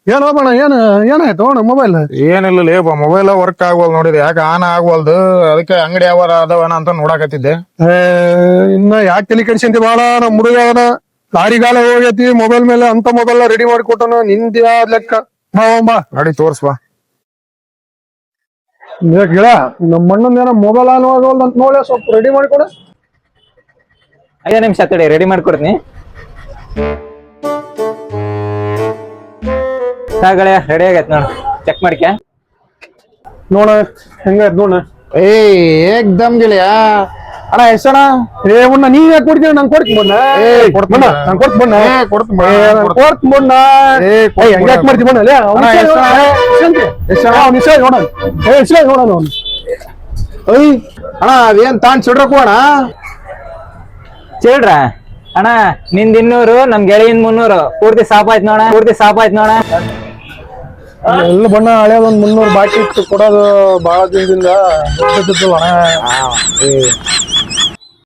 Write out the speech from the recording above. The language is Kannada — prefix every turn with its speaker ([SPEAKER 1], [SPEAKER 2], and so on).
[SPEAKER 1] ಏನ್ ಹೋಗೋಣ ಏನಾಯ್ತು ಅಣ್ಣ ಮೊಬೈಲ್?
[SPEAKER 2] ಏನಿಲ್ಲ ಲೇಪ ಮೊಬೈಲ್ ವರ್ಕ್ ಆಗ್ವಲ್ ನೋಡಿದೆ, ಯಾಕೆ ಆನ್ ಆಗ್ವಲ್ದು. ಅದಕ್ಕೆ ಅಂಗಡಿ ಯಾವಾರ ಅದಾವನ ಅಂತ ನೋಡಾಕತ್ತಿದ್ದೆ.
[SPEAKER 1] ಇನ್ನ ಯಾಕೆ ತಲೆ ಕೆಡಿಸ್ಕೊಂತಿ ಬಾಳ. ನಮ್ ಹುಡುಗ ಅವನ ಲಾರಿಗಾಲ ಹೋಗೈತಿ, ಮೊಬೈಲ್ ಮೇಲೆ ಅಂತ ಮೊಬೈಲ್ ರೆಡಿ ಮಾಡಿ ಕೊಟ್ಟನ. ನಿಂದ್ಯಾ ಲೆಕ್ಕ. ಬಾ
[SPEAKER 2] ಗಾಡಿ ತೋರ್ಸ್ಬಾ.
[SPEAKER 1] ಗಿಡ ನಮ್ಮ ಮಣ್ಣಂದ ಏನೋ ಮೊಬೈಲ್ ಆನ್ ಆಗವಲ್ದು ಅಂತ ನೋಡಿ ಸ್ವಲ್ಪ ರೆಡಿ ಮಾಡಿ ಕೊಡ.
[SPEAKER 3] 5 ನಿಮಿಷ ತಡಿ, ರೆಡಿ ಮಾಡ್ಕೊಡ್ತೀನಿ. ಸಾಗಳೆ ರೆಡಿ ಆಗೈತೆ ನೋಡು, ಚೆಕ್ ಮಾಡ್ಕೆ.
[SPEAKER 1] ನೋಡ ಹೆಂಗಾಯ್ತು ನೋಡ.
[SPEAKER 2] ಏಕ್ದಮ್ ಗೆಳೆಯ. ಅಣ್ಣ ಎಷ್ಟಣ?
[SPEAKER 1] ಉಣ್ಣ ನೀವ್ ಯಾಕೆ ಕೊಡ್ತೀನಿ? ನಂಗೆ ಕೊಡ್ತೀನಿ ಬಣ್ಣ. ನಂಗೆ ಕೊಡ್ತೀನಿ ಬಣ್ಣ. ಕೊಡ್ತೀನಿ ಬಣ್ಣ. ಹೆಂಗ್ಯಾಕ್ ಮಾಡ್ತೀವಿ ಬಣ್ಣ? ನೋಡೋಣ ನೋಡೋಣ.
[SPEAKER 2] ಅಣ್ಣ ಅದೇನ್ ತಾಂಡ್ ಸಿಡ್ರಕ್ ಹೋಣ.
[SPEAKER 3] ಚಿಲ್ಡ್ರ ಅಣ್ಣ, ನಿಂದ 200, ನಮ್ ಗೆಳೆಯಿಂದ 300. ಪೂರ್ತಿ ಸಾಪಾಯ್ತು ನೋಡ.
[SPEAKER 1] ಎಲ್ಲ ಬಣ್ಣ ಹಳೆದೊಂದ್ 300 ಬಾಕಿ ಇತ್ತು ಕೊಡೋದು. ಬಾಳ ದಿನದಿಂದ ಅಣ್ಣ.